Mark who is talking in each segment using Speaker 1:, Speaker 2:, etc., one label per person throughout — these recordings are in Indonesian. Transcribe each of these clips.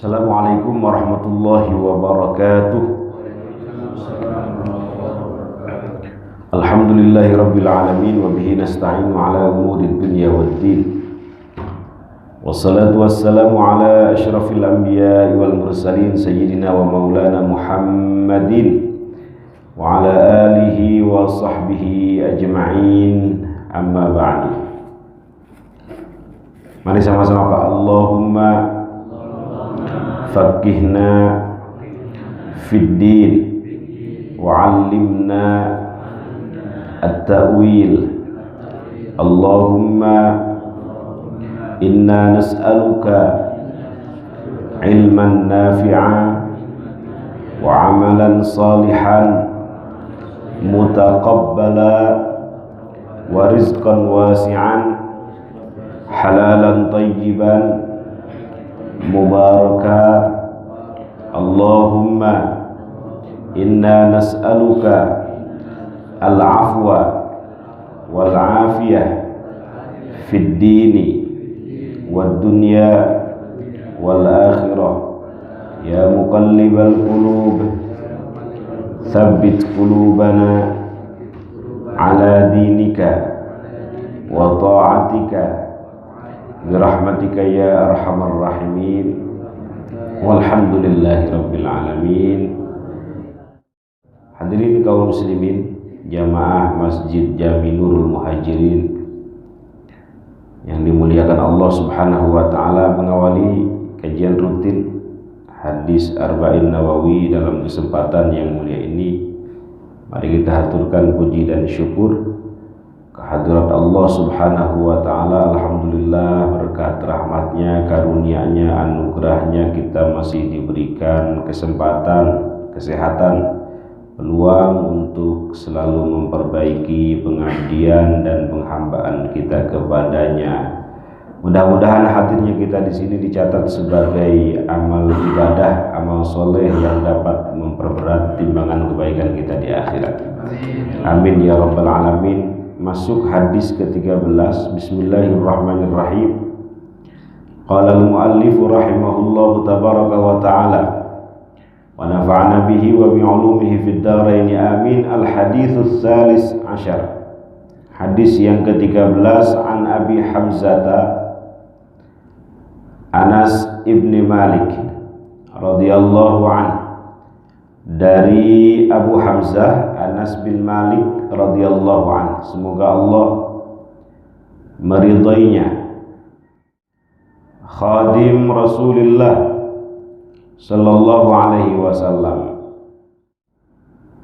Speaker 1: Assalamualaikum warahmatullahi wabarakatuh. Alhamdulillahi rabbil alamin wa bihi nasta'inu ala umurid dunya waddin. Wassalatu wassalamu ala asyrafil anbiya'i wal mursalin sayyidina wa maulana Muhammadin wa ala alihi wa sahbihi ajma'in. Amma ba'du. Mari sama-sama Pak. Allahumma faqihna fid din wa 'allimna at-ta'wil. Allahumma inna nas'aluka ilman nafi'a wa 'amalan salihan mutaqabbala wa rizqan wasi'an halalan tayyiban mubaraka. Allahumma inna nas'aluka al-afwa wal afiyah fid dini wad dunya wal akhirah. Ya muqallibal qulub tsabbit qulubana ala dinika wa ta'atika birahmatika ya arhamar rahimin. Walhamdulillahi rabbil alamin. Hadirin kaum muslimin jamaah Masjid Jami Nurul Muhajirin yang dimuliakan Allah Subhanahu wa taala, mengawali kajian rutin hadis Arba'in Nawawi dalam kesempatan yang mulia ini, mari kita haturkan puji dan syukur kehadirat Allah Subhanahu wa taala. Alhamdulillah, berkat rahmatnya, karunia-Nya, anugerahnya kita masih diberikan kesempatan, kesehatan, peluang untuk selalu memperbaiki pengabdian dan penghambaan kita kepadanya. Mudah-mudahan hadirnya kita di sini dicatat sebagai amal ibadah, amal soleh yang dapat memperberat timbangan kebaikan kita di akhirat. Amin ya rabbal alamin. Masuk hadis ke-13. Bismillahirrahmanirrahim. Qala al-muallif rahimahullahu tabaraka wa ta'ala wa nafa'ana bihi wa bi'ulumihi fid dharain amin. Al-haditsus salis asyar. Hadis yang ke-13 an Abi Hamzata Anas ibni Malik radhiyallahu anhu, dari Abu Hamzah Anas bin Malik radhiyallahu anhu, semoga Allah meridainya, khadim Rasulullah sallallahu alaihi wasallam,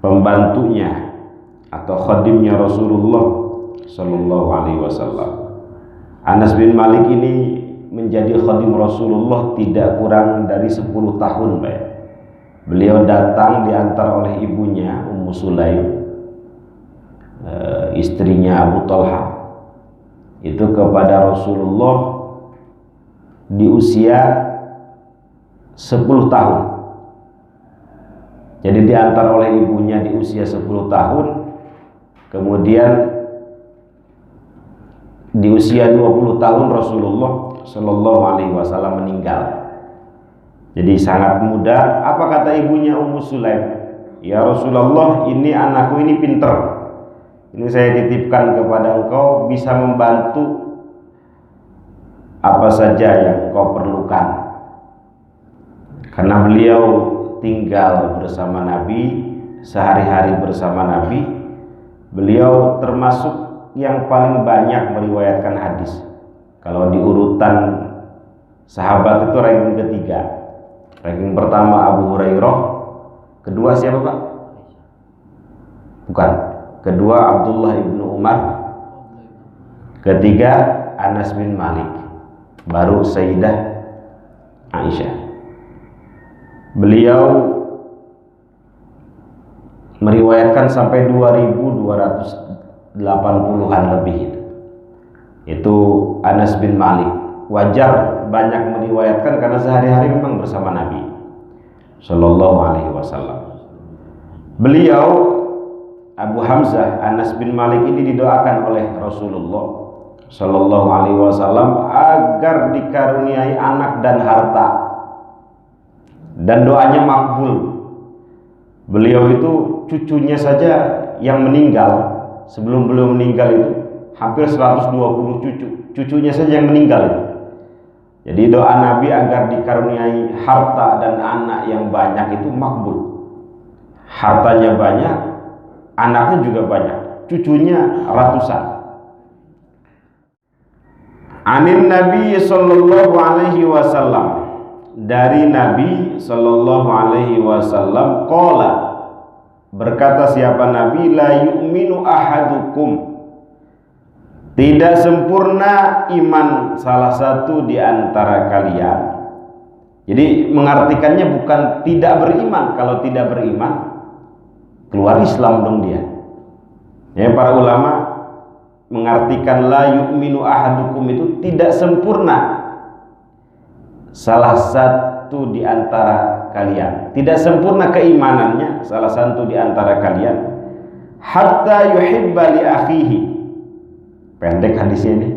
Speaker 1: pembantunya atau khadimnya Rasulullah sallallahu alaihi wasallam. Anas bin Malik ini menjadi khadim Rasulullah tidak kurang dari 10 tahun, Pak. Beliau datang diantar oleh ibunya Ummu Sulaim, istrinya Abu Talha, itu kepada Rasulullah di usia 10 tahun. Jadi diantar oleh ibunya di usia 10 tahun, kemudian di usia 20 tahun Rasulullah Shallallahu Alaihi Wasallam meninggal. Jadi sangat muda. Apa kata ibunya Ummu Sulaim? Ya Rasulullah, ini anakku ini pinter. Ini saya titipkan kepada engkau, bisa membantu apa saja yang engkau perlukan. Karena beliau tinggal bersama Nabi, sehari-hari bersama Nabi. Beliau termasuk yang paling banyak meriwayatkan hadis. Kalau di urutan sahabat itu ranking ketiga. Ranking pertama Abu Hurairah, kedua siapa Pak? Bukan. Kedua Abdullah ibnu Umar, ketiga Anas bin Malik, baru Sayyidah Aisyah. Beliau meriwayatkan sampai 2280-an lebih. Itu Anas bin Malik. Wajar banyak meriwayatkan karena sehari-hari memang bersama Nabi Sallallahu Alaihi Wasallam. Beliau Abu Hamzah Anas bin Malik ini didoakan oleh Rasulullah Sallallahu Alaihi Wasallam agar dikaruniai anak dan harta. dan doanya makbul. Beliau itu cucunya saja yang meninggal, sebelum beliau meninggal itu hampir 120 cucunya saja yang meninggal itu. Jadi doa Nabi agar dikaruniai harta dan anak yang banyak itu makbul. Hartanya banyak, anaknya juga banyak, cucunya ratusan. Anin Nabi sallallahu alaihi wasallam, dari Nabi sallallahu alaihi wasallam, qala, berkata siapa Nabi, la yu'minu ahadukum, tidak sempurna iman salah satu di antara kalian. Jadi mengartikannya bukan tidak beriman. Kalau tidak beriman, keluar Islam dong dia. Ya, para ulama mengartikan la yu'minu ahadukum itu tidak sempurna salah satu di antara kalian, tidak sempurna keimanannya salah satu di antara kalian, hatta yuhibba li akhihi, pendek hadisnya ini,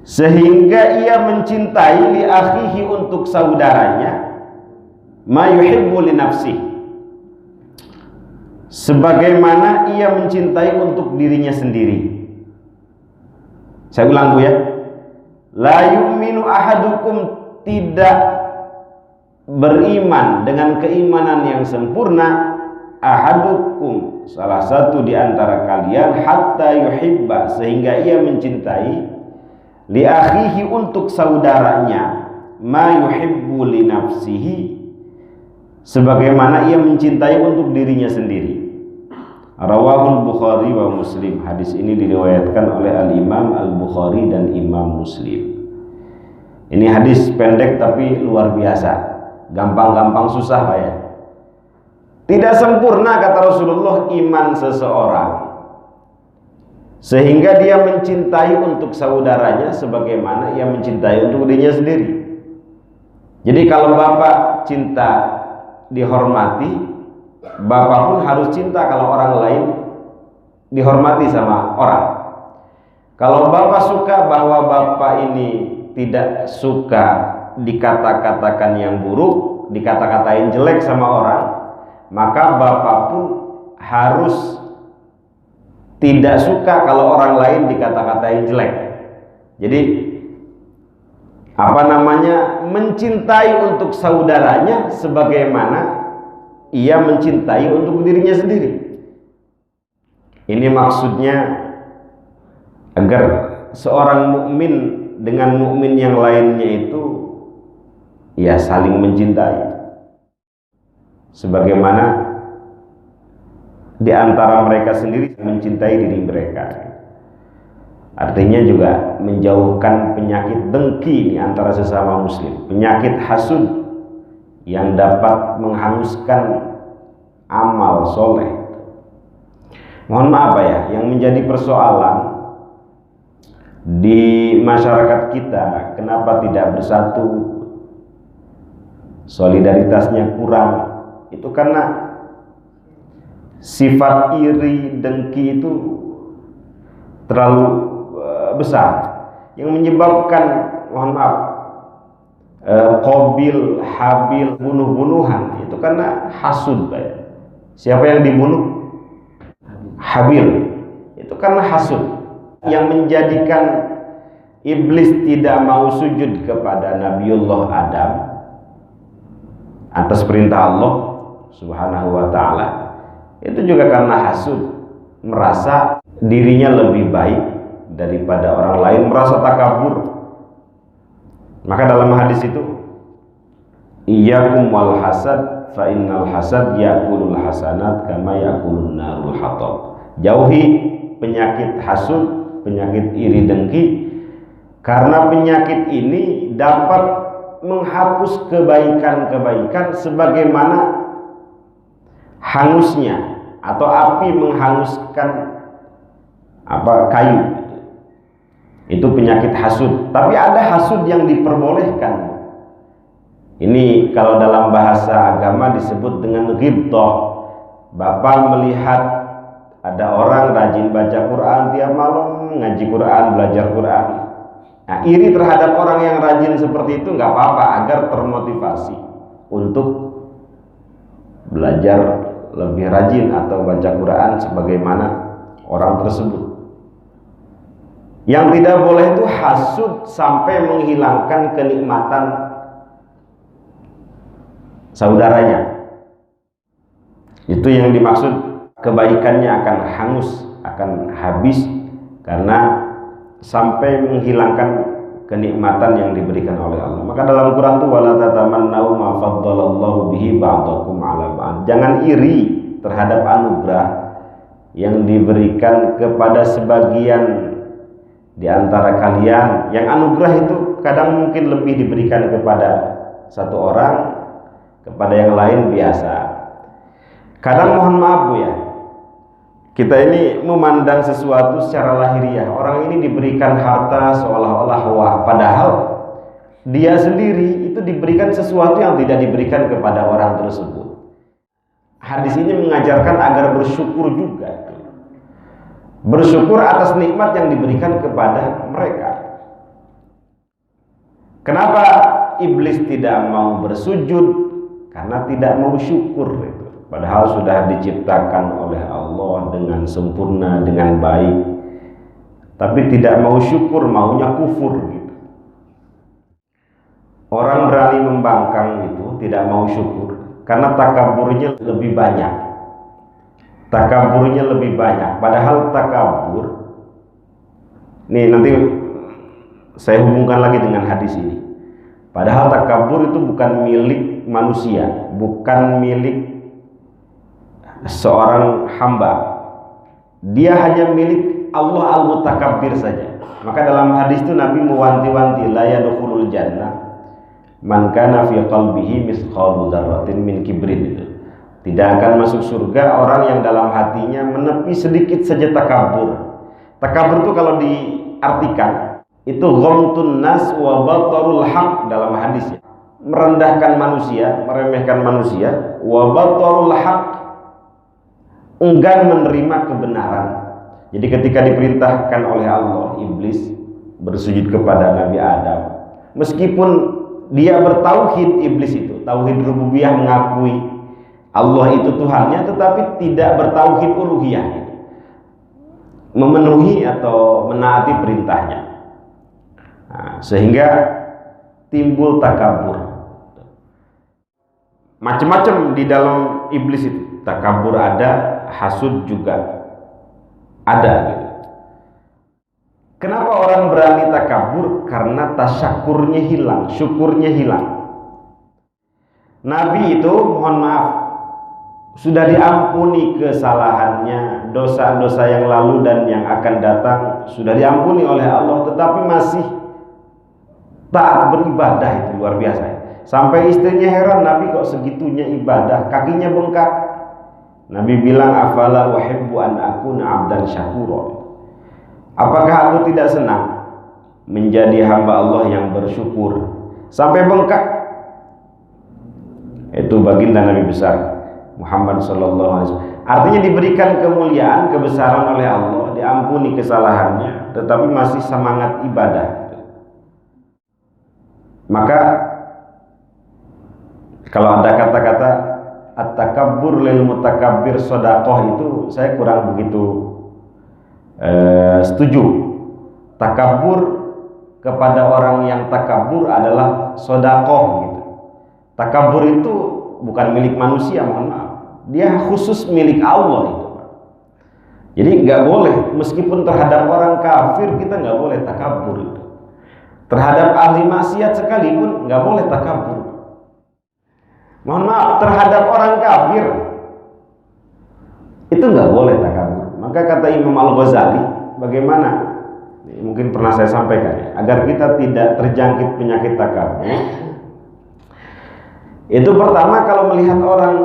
Speaker 1: sehingga ia mencintai li akhihi, untuk saudaranya, ma yuhibbu li nafsihi, sebagaimana ia mencintai untuk dirinya sendiri. Saya ulang Bu ya. La yu'minu ahadukum, tidak beriman dengan keimanan yang sempurna, ahadukum, salah satu di antara kalian, hatta yuhibba, sehingga ia mencintai, li akhihi, untuk saudaranya, ma yuhibbu li nafsihi, sebagaimana ia mencintai untuk dirinya sendiri. Rawahul Bukhari wa Muslim. Hadis ini diriwayatkan oleh Al-Imam Al-Bukhari dan Imam Muslim. Ini hadis pendek tapi luar biasa, gampang-gampang susah Pak ya. Tidak sempurna, kata Rasulullah, iman seseorang sehingga dia mencintai untuk saudaranya sebagaimana ia mencintai untuk dirinya sendiri. Jadi kalau bapak cinta dihormati, bapak pun harus cinta kalau orang lain dihormati sama orang. Kalau bapak suka bahwa bapak ini tidak suka dikata-katakan yang buruk, dikata-katain jelek sama orang, maka bapak pun harus tidak suka kalau orang lain dikata-katain jelek. Jadi mencintai untuk saudaranya sebagaimana ia mencintai untuk dirinya sendiri. Ini maksudnya agar seorang mukmin dengan mukmin yang lainnya itu ya saling mencintai, sebagaimana di antara mereka sendiri mencintai diri mereka. Artinya juga menjauhkan penyakit dengki di antara sesama muslim, penyakit hasud yang dapat menghanguskan amal soleh. Mohon maaf ya, yang menjadi persoalan di masyarakat kita, kenapa tidak bersatu, solidaritasnya kurang, itu karena sifat iri dengki itu terlalu besar, yang menyebabkan, mohon maaf, Qabil, Habil, bunuh-bunuhan itu karena hasud. Siapa yang dibunuh? Habil. Itu karena hasud, yang menjadikan iblis tidak mau sujud kepada Nabiullah Adam atas perintah Allah Subhanahu wa ta'ala. Itu juga karena hasud, merasa dirinya lebih baik daripada orang lain, merasa takabur. Maka dalam hadis itu, iyyakum wal hasad fa innal hasad yakulul hasanat kama yakulun narul hatab. Jauhi penyakit hasud, penyakit iri dengki, karena penyakit ini dapat menghapus kebaikan-kebaikan sebagaimana hangusnya atau api menghanguskan kayu. Itu penyakit hasud. Tapi ada hasud yang diperbolehkan. Ini kalau dalam bahasa agama disebut dengan ghibthah. Bapak melihat ada orang rajin baca Quran tiap malam, ngaji Quran, belajar Quran. Nah, iri terhadap orang yang rajin seperti itu nggak apa-apa, agar termotivasi. untuk belajar lebih rajin atau baca Quran sebagaimana orang tersebut. Yang tidak boleh itu hasud sampai menghilangkan kenikmatan saudaranya. Itu yang dimaksud, kebaikannya akan hangus, akan habis karena sampai menghilangkan kenikmatan yang diberikan oleh Allah. Maka dalam Quran itu wala tatamannau ma faddalallahu bihi ba'dakum 'ala ba'd. Jangan iri terhadap anugerah yang diberikan kepada sebagian di antara kalian. Yang anugerah itu kadang mungkin lebih diberikan kepada satu orang, kepada yang lain biasa. Kadang mohon maaf Bu ya, kita ini memandang sesuatu secara lahiriah. Orang ini diberikan harta seolah-olah wah, padahal dia sendiri itu diberikan sesuatu yang tidak diberikan kepada orang tersebut. Hadis ini mengajarkan agar bersyukur juga. Bersyukur atas nikmat yang diberikan kepada mereka. Kenapa iblis tidak mau bersujud? Karena tidak mau syukur itu. Padahal sudah diciptakan oleh Allah dengan sempurna, dengan baik. Tapi tidak mau syukur, maunya kufur gitu. Orang berani membangkang itu tidak mau syukur karena takaburnya lebih banyak. Takaburnya lebih banyak. Padahal takabur, nih nanti saya hubungkan lagi dengan hadis ini. Padahal takabur itu bukan milik manusia, bukan milik seorang hamba. Dia hanya milik Allah al-Mutakabbir saja. Maka dalam hadis itu Nabi mewanti-wanti, la yadkhulul jannah man kana fi qalbihi mithqalu dzarratin min kibrin. Itu tidak akan masuk surga orang yang dalam hatinya menepi sedikit saja takabur. Takabur itu kalau diartikan itu ghamtun nas wa batarul haq dalam hadisnya. Merendahkan manusia, meremehkan manusia, wa batarul haq, enggan menerima kebenaran. Jadi ketika diperintahkan oleh Allah, iblis bersujud kepada Nabi Adam. Meskipun dia bertauhid, iblis itu tauhid rububiyah, mengakui Allah itu Tuhannya, tetapi tidak bertauhid uluhiyah, memenuhi atau menaati perintahnya. Nah, sehingga timbul takabur. Macam-macam di dalam iblis itu. Takabur ada, hasud juga ada gitu. Kenapa orang berani takabur? Karena tasyakurnya hilang, syukurnya hilang. Nabi itu, mohon maaf, sudah diampuni kesalahannya, dosa-dosa yang lalu dan yang akan datang sudah diampuni oleh Allah, tetapi masih taat beribadah. Itu luar biasa. Sampai istrinya heran, Nabi kok segitunya ibadah, kakinya bengkak. Nabi bilang, afala uhibbu an akuna abdan syakura. Apakah aku tidak senang menjadi hamba Allah yang bersyukur? Sampai bengkak. Itu baginda Nabi besar Muhammad sallallahu alaihi wasallam. Artinya diberikan kemuliaan, kebesaran oleh Allah, diampuni kesalahannya, tetapi masih semangat ibadah. Maka kalau ada kata-kata at-takabbur lil mutakabbir shadaqah, itu saya kurang begitu setuju. Takabur kepada orang yang takabur adalah shadaqah gitu. Takabur itu bukan milik manusia, mohon maaf. Dia khusus milik Allah itu. Jadi nggak boleh, meskipun terhadap orang kafir kita nggak boleh takabur itu. Terhadap ahli maksiat sekalipun nggak boleh takabur. Mohon maaf, terhadap orang kafir itu nggak boleh takabur. Maka kata Imam Al-Ghazali, bagaimana? Mungkin pernah saya sampaikan ya, agar kita tidak terjangkit penyakit takabur. Itu pertama, kalau melihat orang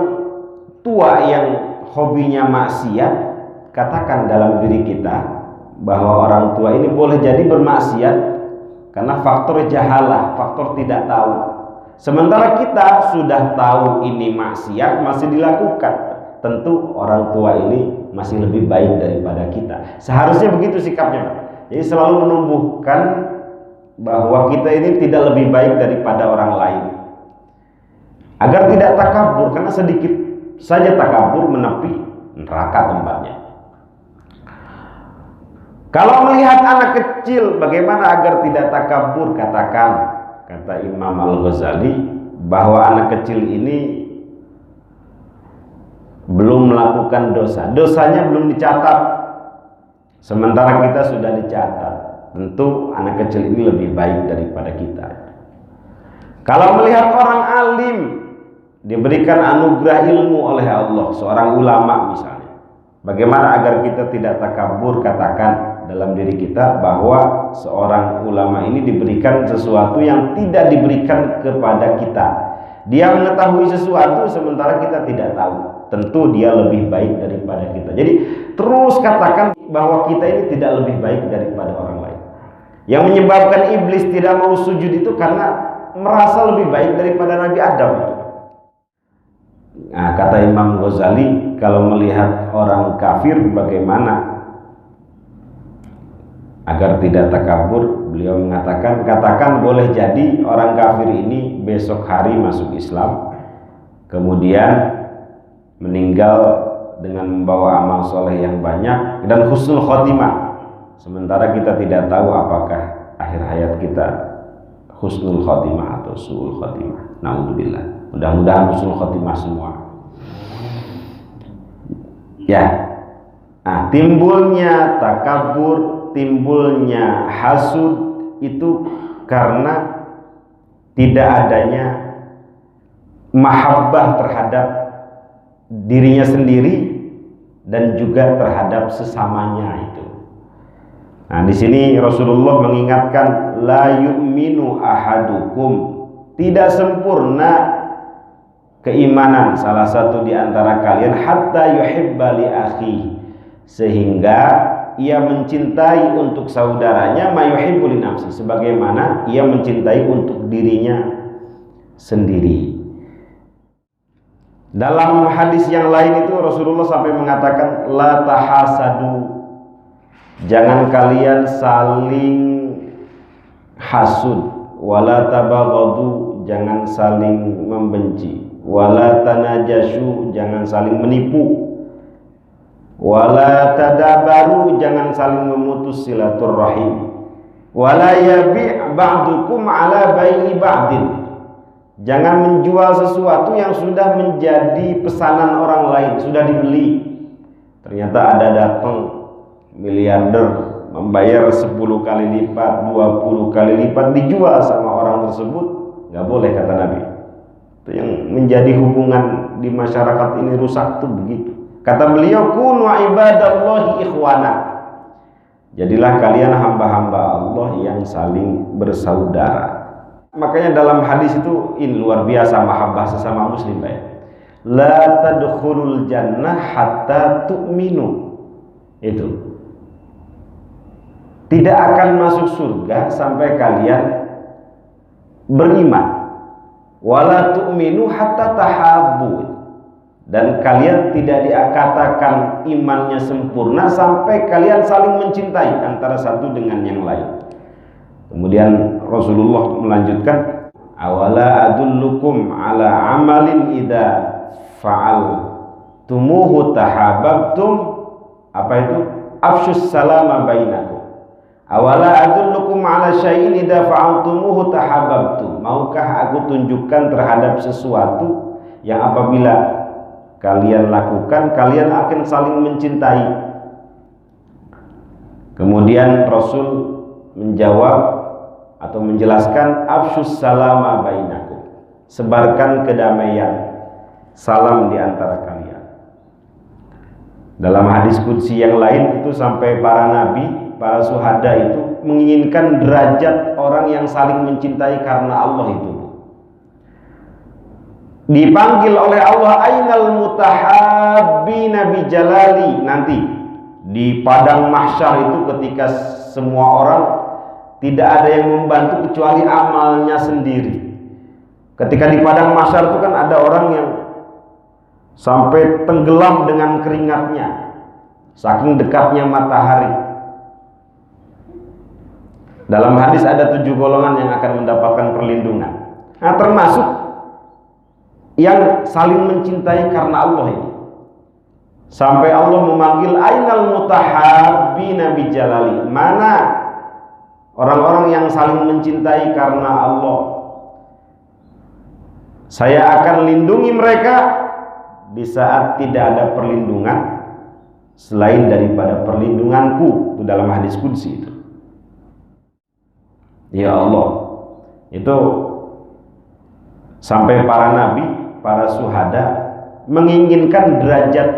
Speaker 1: tua yang hobinya maksiat, katakan dalam diri kita bahwa orang tua ini boleh jadi bermaksiat karena faktor jahalah, faktor tidak tahu. Sementara kita sudah tahu ini maksiat masih dilakukan, tentu orang tua ini masih lebih baik daripada kita. Seharusnya begitu sikapnya, Pak. Jadi selalu menumbuhkan bahwa kita ini tidak lebih baik daripada orang lain. agar tidak takabur, karena sedikit saja takabur menepi neraka tempatnya. Kalau melihat anak kecil, bagaimana agar tidak takabur? Katakan, kata Imam Al-Ghazali, bahwa anak kecil ini belum melakukan dosa, dosanya belum dicatat, sementara kita sudah dicatat. Tentu anak kecil ini lebih baik daripada kita. Kalau melihat orang alim diberikan anugerah ilmu oleh Allah, seorang ulama misalnya, bagaimana agar kita tidak takabur? Katakan dalam diri kita bahwa seorang ulama ini diberikan sesuatu yang tidak diberikan kepada kita. Dia mengetahui sesuatu sementara kita tidak tahu. Tentu dia lebih baik daripada kita. Jadi terus katakan bahwa kita ini tidak lebih baik daripada orang lain. Yang menyebabkan iblis tidak mau sujud itu karena merasa lebih baik daripada Nabi Adam. Nah, kata Imam Ghazali, kalau melihat orang kafir bagaimana agar tidak takabur? Beliau mengatakan, katakan boleh jadi orang kafir ini besok hari masuk Islam, kemudian meninggal dengan membawa amal soleh yang banyak dan husnul khotimah, sementara kita tidak tahu apakah akhir hayat kita husnul khotimah atau su'ul khotimah. Na'udzubillah. Mudah-mudahan husnul khotimah semua. Ya. Nah, timbulnya takabur, timbulnya hasud itu karena tidak adanya mahabbah terhadap dirinya sendiri dan juga terhadap sesamanya itu. Nah, di sini Rasulullah mengingatkan, la yu'minu ahadukum, tidak sempurna keimanan salah satu di antara kalian, hatta yuhibba li akhihi, sehingga ia mencintai untuk saudaranya ma yuhibbu li nafsi, sebagaimana ia mencintai untuk dirinya sendiri. Dalam hadis yang lain itu Rasulullah sampai mengatakan, la tahasadu, jangan kalian saling hasud, wala tabaghadu, jangan saling membenci, wala tanajashu, jangan saling menipu, wala tadabaru, jangan saling memutus silaturrahim, wala yabi' ba'dukum ala bai'i ba'din, jangan menjual sesuatu yang sudah menjadi pesanan orang lain, sudah dibeli. Ternyata ada datang miliarder membayar 10 kali lipat, 20 kali lipat, dijual sama orang tersebut. Nggak boleh, kata Nabi. Itu yang menjadi hubungan di masyarakat ini rusak tuh begitu. Kata beliau, kunu ibadallahi ikhwana, jadilah kalian hamba-hamba Allah yang saling bersaudara. Makanya dalam hadis itu ini luar biasa mahabbah sesama muslim, baik. La tadkhulul jannah hatta tu'minu. Itu tidak akan masuk surga sampai kalian beriman. Wala tu'minu hatta tahabbu, dan kalian tidak dikatakan imannya sempurna sampai kalian saling mencintai antara satu dengan yang lain. Kemudian Rasulullah melanjutkan, awala adullukum ala amalin idza fa'altumuhu tahabbtum, apa itu? Afshus salama bainakum. Awala adullukum ala syai'in idza fa'altumuhu tahabbtum, maukah aku tunjukkan terhadap sesuatu yang apabila kalian lakukan kalian akan saling mencintai. Kemudian Rasul menjawab atau menjelaskan, afshus salama bainakum, sebarkan kedamaian, salam di antara kalian. Dalam hadis qudsi yang lain itu sampai para nabi, para syuhada itu menginginkan derajat orang yang saling mencintai karena Allah itu. Dipanggil oleh Allah, ainal mutahabbina bi jalali, nanti di padang mahsyar itu ketika semua orang tidak ada yang membantu kecuali amalnya sendiri. Ketika di padang mahsyar itu kan ada orang yang sampai tenggelam dengan keringatnya, saking dekatnya matahari. Dalam hadis ada 7 golongan yang akan mendapatkan perlindungan. Nah, termasuk yang saling mencintai karena Allah ini. Sampai Allah memanggil ainal mutahabbina bijalali. Mana orang-orang yang saling mencintai karena Allah? Saya akan lindungi mereka di saat tidak ada perlindungan selain daripada perlindunganku. Itu dalam hadis qudsi itu. Ya Allah, itu sampai para nabi, para syuhada menginginkan derajat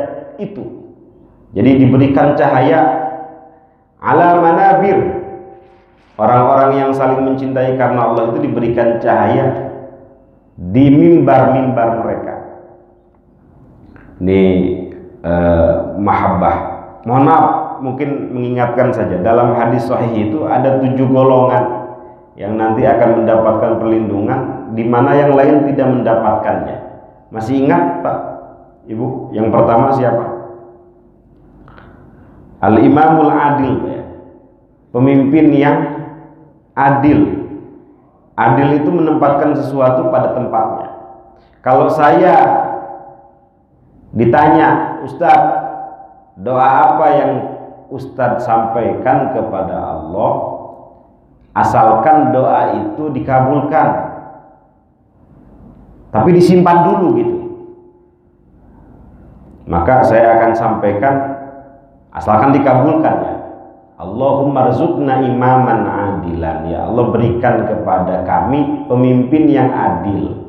Speaker 1: itu. Jadi diberikan cahaya ala manabir. Orang-orang yang saling mencintai karena Allah itu diberikan cahaya di mimbar-mimbar mereka. Ini mahabbah. Mohon maaf, mungkin mengingatkan saja, dalam hadis sahih itu ada 7 golongan yang nanti akan mendapatkan perlindungan, di mana yang lain tidak mendapatkannya. Masih ingat Pak, Ibu? Yang pertama siapa? Al-Imamul Adil, ya. Pemimpin yang adil. Adil itu menempatkan sesuatu pada tempatnya. Kalau saya ditanya, Ustadz, doa apa yang Ustadz sampaikan kepada Allah, asalkan doa itu dikabulkan, tapi disimpan dulu gitu, maka saya akan sampaikan asalkan dikabulkan, ya. Allahumma rzuqna imaman adilan, ya Allah berikan kepada kami pemimpin yang adil.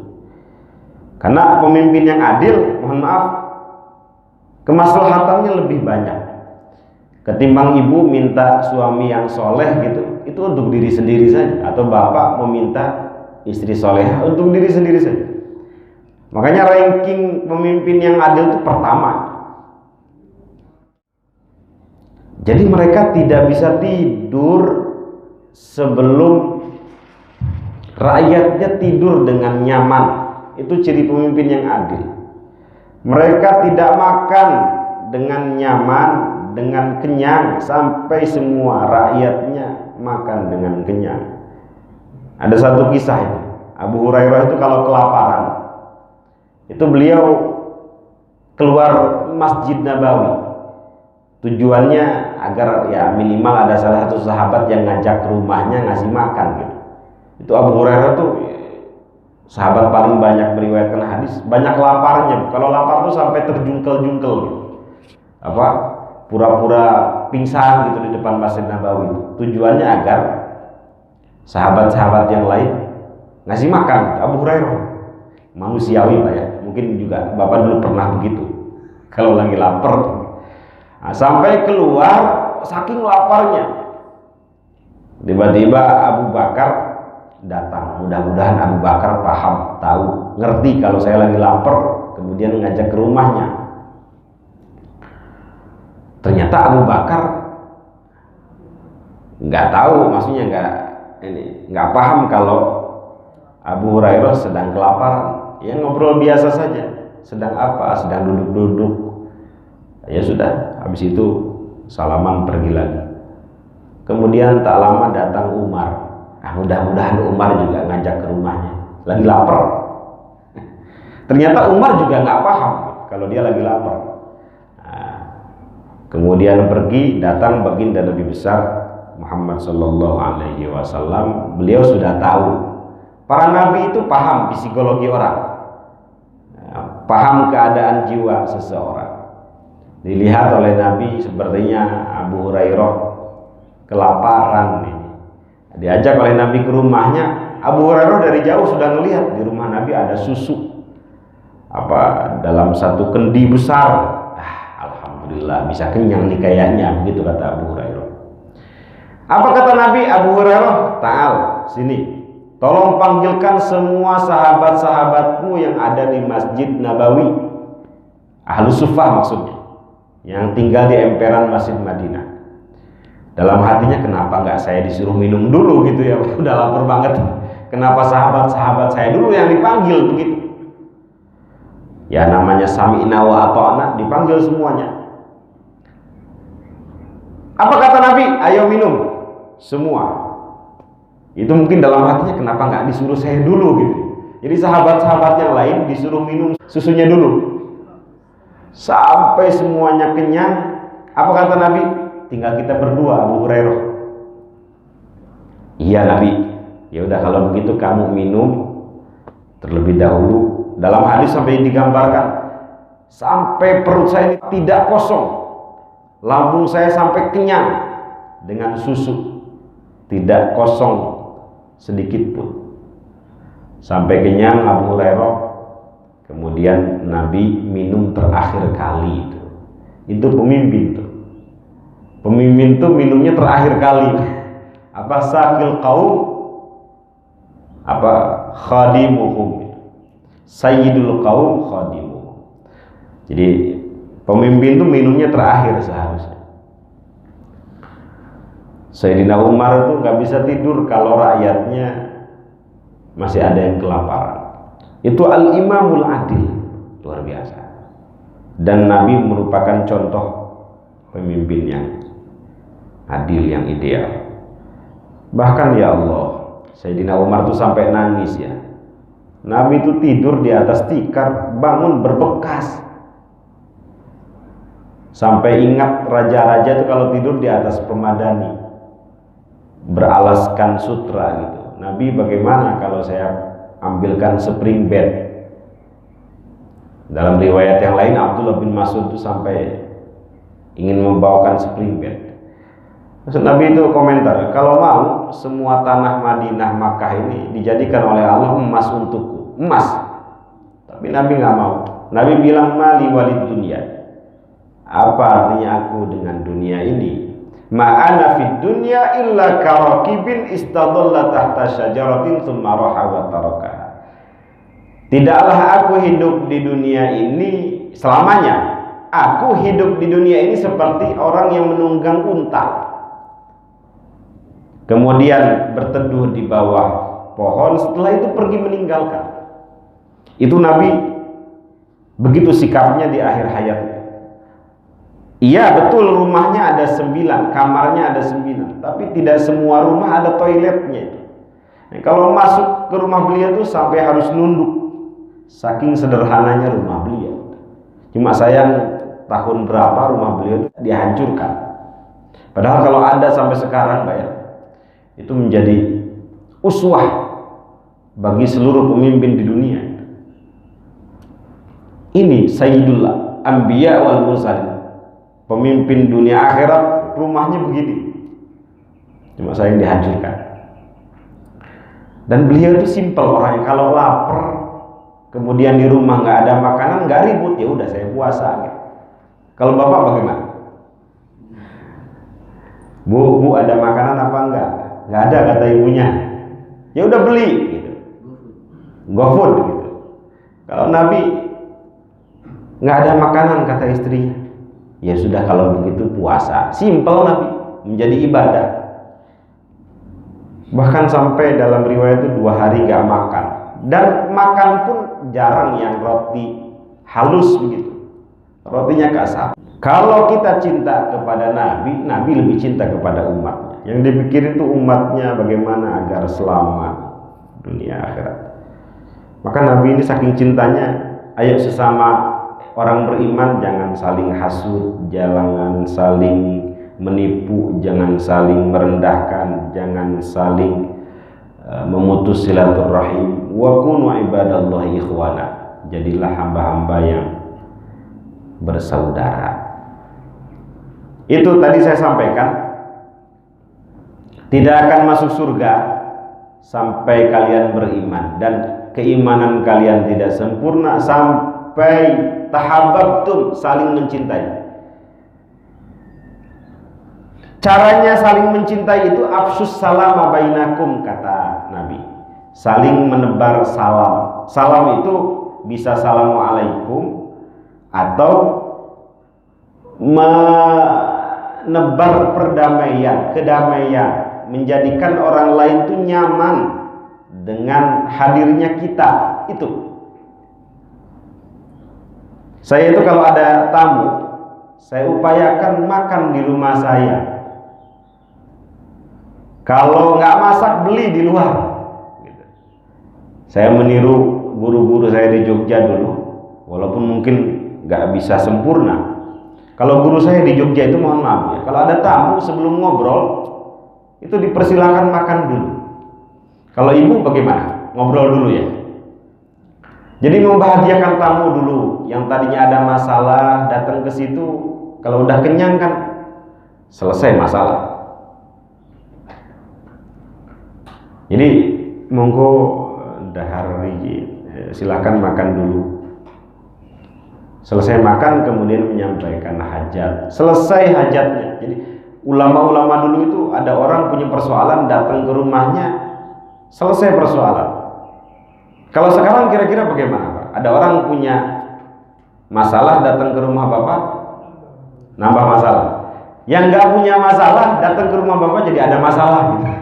Speaker 1: Karena pemimpin yang adil, mohon maaf, kemaslahatannya lebih banyak ketimbang ibu minta suami yang soleh gitu, itu untuk diri sendiri saja, atau bapak meminta istri soleh untuk diri sendiri saja. Makanya ranking pemimpin yang adil itu pertama. Jadi mereka tidak bisa tidur sebelum rakyatnya tidur dengan nyaman. Itu ciri pemimpin yang adil. Mereka tidak makan dengan nyaman, dengan kenyang, sampai semua rakyatnya makan dengan kenyang. Ada satu kisah itu, Abu Hurairah itu kalau kelaparan, itu beliau keluar Masjid Nabawi. Tujuannya agar ya minimal ada salah satu sahabat yang ngajak ke rumahnya ngasih makan gitu. Itu Abu Hurairah tuh sahabat paling banyak meriwayatkan hadis, banyak laparnya. Kalau lapar tuh sampai terjungkel-jungkel gitu. Apa? Pura-pura pingsan gitu di depan Masjid Nabawi. Tujuannya agar sahabat-sahabat yang lain ngasih makan. Abu Hurairah manusiawi Pak ya. Mungkin juga Bapak dulu pernah begitu. Kalau lagi lapar. Nah, sampai keluar saking laparnya, tiba-tiba Abu Bakar datang. Mudah-mudahan Abu Bakar paham, tahu, ngerti kalau saya lagi lapar, kemudian ngajak ke rumahnya. Ternyata Abu Bakar nggak tahu, maksudnya nggak paham kalau Abu Hurairah sedang kelaparan. Ya ngobrol biasa saja. Sedang apa? Sedang duduk-duduk. Ya sudah, habis itu salaman pergi lagi. Kemudian tak lama datang Umar. Nah, mudah-mudahan Umar juga ngajak ke rumahnya. Lagi lapar. Ternyata Umar juga nggak paham kalau dia lagi lapar. Nah, kemudian pergi, datang baginda Nabi besar Muhammad Sallallahu Alaihi Wasallam. Beliau sudah tahu. Para nabi itu paham psikologi orang, paham keadaan jiwa seseorang. Dilihat oleh Nabi sepertinya Abu Hurairah kelaparan ini. Diajak oleh Nabi ke rumahnya. Abu Hurairah dari jauh sudah melihat di rumah Nabi ada susu dalam satu kendi besar. Alhamdulillah bisa kenyang nih kayaknya, begitu kata Abu Hurairah. Apa kata Nabi? Abu Hurairah, ta'al sini, tolong panggilkan semua sahabat-sahabatmu yang ada di Masjid Nabawi, Ahlus Suffah maksudnya, yang tinggal di emperan Masjid Madinah. Dalam hatinya, kenapa nggak saya disuruh minum dulu gitu ya, udah lapar banget. Kenapa sahabat-sahabat saya dulu yang dipanggil begitu? Ya namanya sami'na wa ata'na, dipanggil semuanya. Apa kata Nabi? Ayo minum semua. Itu mungkin dalam hatinya, kenapa nggak disuruh saya dulu gitu. Jadi sahabat-sahabat yang lain disuruh minum susunya dulu sampai semuanya kenyang. Apa kata Nabi? Tinggal kita berdua, Abu Hurairah. Iya Nabi. Ya udah kalau begitu kamu minum terlebih dahulu. Dalam hadis sampai digambarkan sampai perut saya tidak kosong, lambung saya sampai kenyang dengan susu, tidak kosong sedikit pun. Sampai kenyang Abu Hurairah. Kemudian Nabi minum terakhir kali itu pemimpin tuh. Pemimpin tuh minumnya terakhir kali. Apa sakil qaum, apa khadimuhum, sayyidul qaum khadimuhum. Jadi pemimpin tuh minumnya terakhir seharusnya. Sayyidina Umar tuh nggak bisa tidur kalau rakyatnya masih ada yang kelaparan. Itu al-imamul adil, luar biasa. Dan Nabi merupakan contoh pemimpin yang adil, yang ideal. Bahkan ya Allah, Sayyidina Umar tuh sampai nangis ya. Nabi itu tidur di atas tikar, bangun berbekas. Sampai ingat raja-raja itu kalau tidur di atas pemadani, beralaskan sutra gitu. Nabi, bagaimana kalau saya ambilkan spring bed? Dalam riwayat yang lain Abdullah bin Mas'ud itu sampai ingin membawakan spring bed. Maksud Nabi itu komentar, kalau mau semua tanah Madinah Makkah ini dijadikan oleh Allah emas untukku, emas. Tapi Nabi nggak mau. Nabi bilang, mali walid dunia. Apa artinya aku dengan dunia ini? Ma'ana fid dunya illa karakibin istadalla tahta syajaratin thumma raha wa tarakaha. Tidaklah aku hidup di dunia ini selamanya. Aku hidup di dunia ini seperti orang yang menunggang unta, kemudian berteduh di bawah pohon, setelah itu pergi meninggalkan. Itu Nabi begitu sikapnya di akhir hayatnya. Iya betul, rumahnya ada 9, kamarnya ada 9, tapi tidak semua rumah ada toiletnya. Nah, kalau masuk ke rumah beliau tuh sampai harus nunduk, saking sederhananya rumah beliau. Cuma sayang tahun berapa rumah beliau dihancurkan. Padahal kalau ada sampai sekarang Pak ya, itu menjadi uswah bagi seluruh pemimpin di dunia. Ini Sayyidul Anbiya wal Mursalin, pemimpin dunia akhirat, rumahnya begini, cuma sayang dihancurkan. Dan beliau itu simpel orangnya. Kalau lapar kemudian di rumah nggak ada makanan, nggak ribut, ya udah saya puasa gitu. Kalau bapak bagaimana? Bu ada makanan apa enggak? Nggak ada kata ibunya, ya udah beli gitu, GoFood gitu. Kalau Nabi nggak ada makanan kata istrinya, ya sudah kalau begitu puasa. Simpel Nabi, menjadi ibadah. Bahkan sampai dalam riwayat itu 2 hari gak makan, dan makan pun jarang yang roti halus begitu, rotinya kasar. Kalau kita cinta kepada Nabi, Nabi lebih cinta kepada umatnya. Yang dipikirin tuh umatnya bagaimana agar selamat dunia akhirat. Maka Nabi ini saking cintanya, ayo sesama orang beriman jangan saling hasud, jangan saling menipu, jangan saling merendahkan, jangan saling memutus silaturahim. Wa kunu ibadallahi ikhwana. Jadilah hamba-hamba yang bersaudara. Itu tadi saya sampaikan, tidak akan masuk surga sampai kalian beriman, dan keimanan kalian tidak sempurna sampai tahabbtum, saling mencintai. Caranya saling mencintai itu afsus salama bainakum, kata Nabi. Saling menebar salam. Salam itu bisa assalamualaikum atau menebar perdamaian, kedamaian, menjadikan orang lain itu nyaman dengan hadirnya kita. Itu. Saya itu kalau ada tamu, saya upayakan makan di rumah saya. Kalau nggak masak, beli di luar. Saya meniru guru-guru saya di Jogja dulu, walaupun mungkin nggak bisa sempurna. Kalau guru saya di Jogja itu, mohon maaf ya, kalau ada tamu sebelum ngobrol itu dipersilakan makan dulu. Kalau ibu bagaimana? Ngobrol dulu ya. Jadi membahagiakan tamu dulu. Yang tadinya ada masalah datang ke situ, kalau udah kenyang kan selesai masalah. Jadi monggo dahar silakan makan dulu. Selesai makan kemudian menyampaikan hajat. Selesai hajatnya. Jadi ulama-ulama dulu itu ada orang punya persoalan datang ke rumahnya, selesai persoalan. Kalau sekarang kira-kira bagaimana Pak? Ada orang punya masalah datang ke rumah Bapak, nambah masalah. Yang nggak punya masalah datang ke rumah Bapak jadi ada masalah gitu.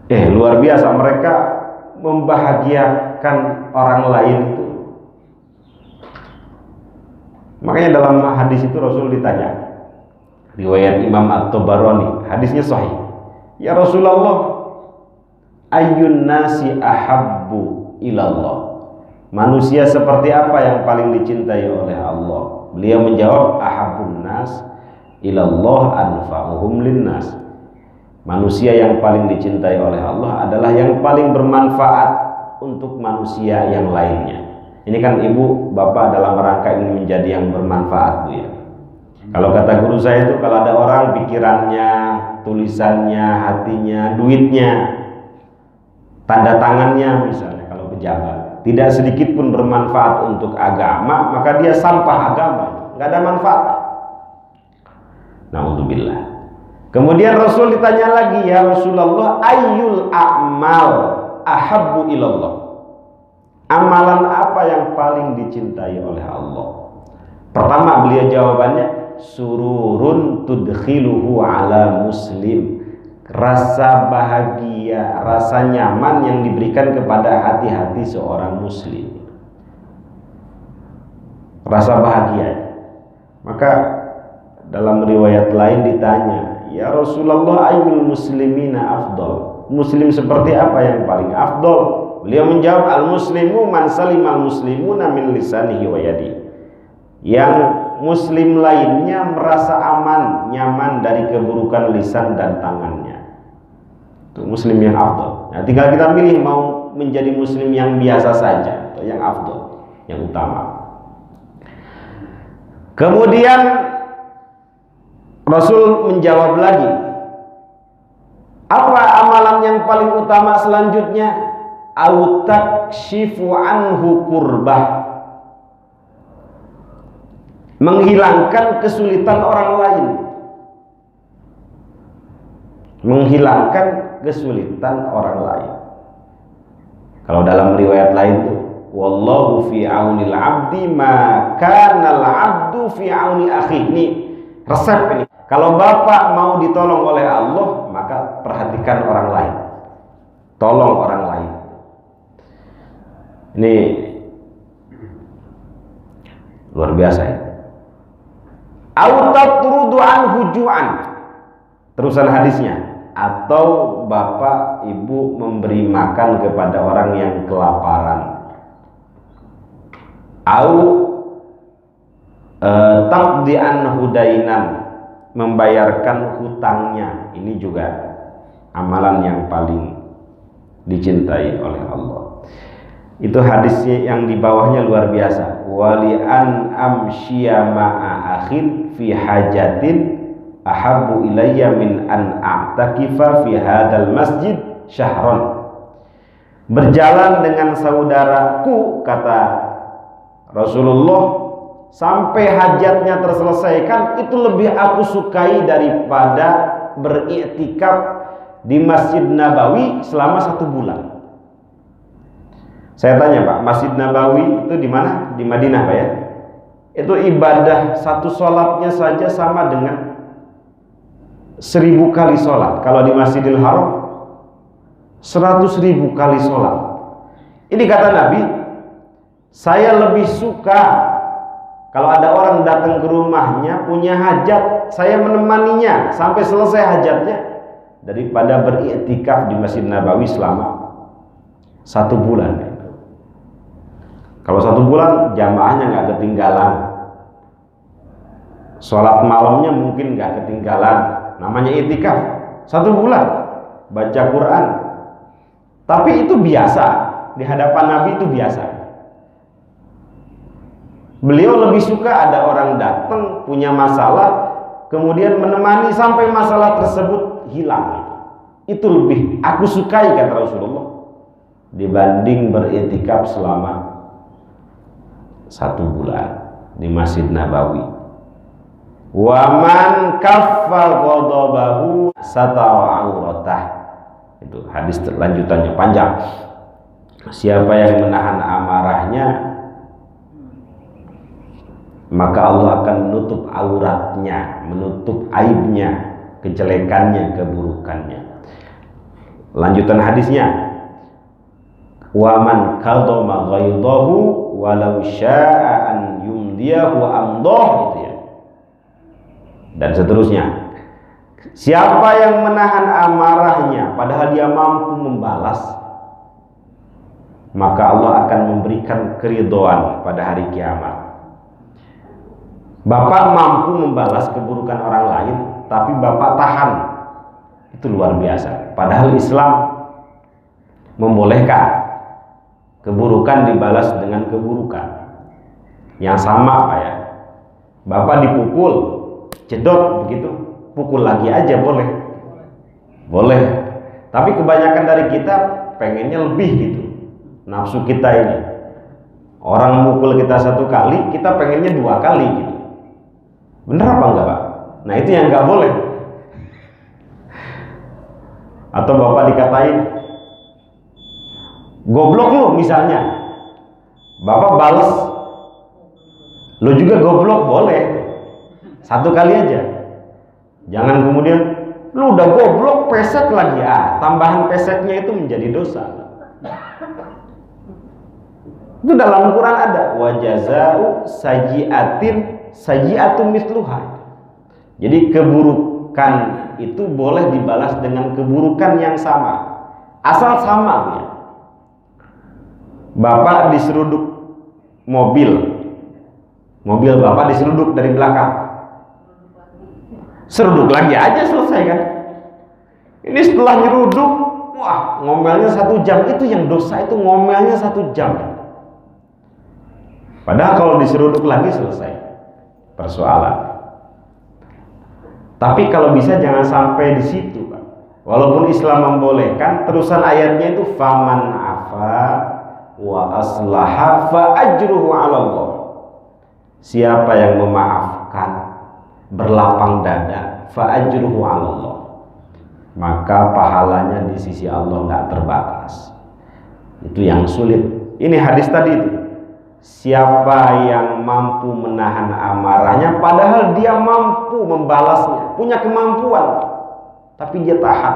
Speaker 1: Luar biasa, mereka membahagiakan orang lain itu. Makanya dalam hadis itu Rasul ditanya, riwayat Imam At-Tabarani, hadisnya sahih. Ya Rasulullah, ayyun nasi ahabbu ilallah. Manusia seperti apa yang paling dicintai oleh Allah? Beliau menjawab, ahabbun nas ilallah anfa'uhum linnas. Manusia yang paling dicintai oleh Allah adalah yang paling bermanfaat untuk manusia yang lainnya. Ini kan ibu bapak dalam rangka ingin menjadi yang bermanfaat, Bu ya. Kalau kata guru saya itu, kalau ada orang pikirannya, tulisannya, hatinya, duitnya, tanda tangannya misalnya kalau pejabat, tidak sedikit pun bermanfaat untuk agama, maka dia sampah agama, nggak ada manfaat. Na'udzubillah. Kemudian Rasul ditanya lagi, ya Rasulullah, ayyul a'mal ahabbu ilallah. Amalan apa yang paling dicintai oleh Allah? Pertama beliau jawabannya, sururun tudkhiluhu ala muslim. Rasa bahagia, rasa nyaman yang diberikan kepada hati-hati seorang muslim. Rasa bahagia. Maka dalam riwayat lain ditanya, ya Rasulullah, ayyul muslimina afdal. Muslim seperti apa yang paling afdal? Beliau menjawab, al-muslimu man salimal muslimuna min lisanihi wa yadi. Yang muslim lainnya merasa aman, nyaman dari keburukan lisan dan tangannya. Itu muslim yang afdal. Nah, tinggal kita pilih mau menjadi muslim yang biasa saja atau yang afdal, yang utama. Kemudian Rasul menjawab lagi, apa amalan yang paling utama selanjutnya? Au takshifu anhu kurbah. Menghilangkan kesulitan orang lain. Menghilangkan kesulitan orang lain. Kalau dalam riwayat lain tuh, wallahu fi aunil abdi ma kana al abdu fi auni akhi. Ini resep ini. Kalau bapak mau ditolong oleh Allah, maka perhatikan orang lain. Tolong orang lain. Ini luar biasa ya. Au tatrudu anhu ju'an. Terusan hadisnya, atau bapak ibu memberi makan kepada orang yang kelaparan. Au taqdi anhu dainan, membayarkan hutangnya. Ini juga amalan yang paling dicintai oleh Allah. Itu hadisnya yang di bawahnya luar biasa. Wali an amshiya ma'a akhin fi hajatin ahabbu ilayya min an a'takifa fi hadal masjid syahron. Berjalan dengan saudaraku, kata Rasulullah, sampai hajatnya terselesaikan, itu lebih aku sukai daripada beriktikaf di Masjid Nabawi selama 1 bulan. Saya tanya Pak, Masjid Nabawi itu di mana? Di Madinah Pak ya? Itu ibadah satu sholatnya saja sama dengan 1000 kali sholat. Kalau di Masjidil Haram 100.000 kali sholat. Ini kata Nabi, saya lebih suka kalau ada orang datang ke rumahnya punya hajat, saya menemaninya sampai selesai hajatnya, daripada beriktikaf di Masjid Nabawi selama 1 bulan. Kalau 1 bulan jamaahnya nggak ketinggalan, sholat malamnya mungkin nggak ketinggalan, namanya itikaf. 1 bulan baca Quran, tapi itu biasa di hadapan Nabi, itu biasa. Beliau lebih suka ada orang datang punya masalah, kemudian menemani sampai masalah tersebut hilang. Itu lebih aku sukai, kata Rasulullah, dibanding beritikaf selama 1 bulan di Masjid Nabawi. Wa man kaffa ghadabahu satara auratah. Itu hadis lanjutannya panjang. Siapa yang menahan amarahnya, maka Allah akan menutup auratnya, menutup aibnya, kejelekannya, keburukannya. Lanjutan hadisnya, wa man kadhama ghaidahu walau syaa'a an yumdiyahu amdah, itu ya. Dan seterusnya. Siapa yang menahan amarahnya padahal dia mampu membalas, maka Allah akan memberikan keridhaan pada hari kiamat. Bapak mampu membalas keburukan orang lain, tapi Bapak tahan. Itu luar biasa. Padahal Islam membolehkan keburukan dibalas dengan keburukan yang sama, Pak ya. Bapak dipukul, cedot begitu, pukul lagi aja boleh. Boleh. Tapi kebanyakan dari kita pengennya lebih gitu. Nafsu kita ini. Orang mukul kita 1 kali, kita pengennya 2 kali gitu. Bener apa enggak, Pak? Nah, itu yang enggak boleh. Atau Bapak dikatain goblok lu misalnya, Bapak balas, lu juga goblok, boleh 1 kali aja. Jangan kemudian lu udah goblok pesek lagi, tambahan peseknya itu menjadi dosa. Itu dalam Quran ada, wa jazaa'u sayyi'atin sayyi'atun mithluha. Jadi keburukan itu boleh dibalas dengan keburukan yang sama, asal sama ya. Bapak diseruduk mobil Bapak diseruduk dari belakang, seruduk lagi aja, selesai kan. Ini setelah nyeruduk, wah, ngomelnya 1 jam. Itu yang dosa, itu ngomelnya 1 jam. Padahal kalau diseruduk lagi selesai persoalan. Tapi kalau bisa jangan sampai di situ, Pak. Walaupun Islam membolehkan, terusan ayatnya itu faman afa wa aslaha fa ajruhu 'ala Allah. Siapa yang memaafkan, berlapang dada, fa ajruhu 'ala Allah, maka pahalanya di sisi Allah nggak terbatas. Itu yang sulit. Ini hadis tadi itu. Siapa yang mampu menahan amarahnya padahal dia mampu membalasnya, punya kemampuan, tapi dia tahan,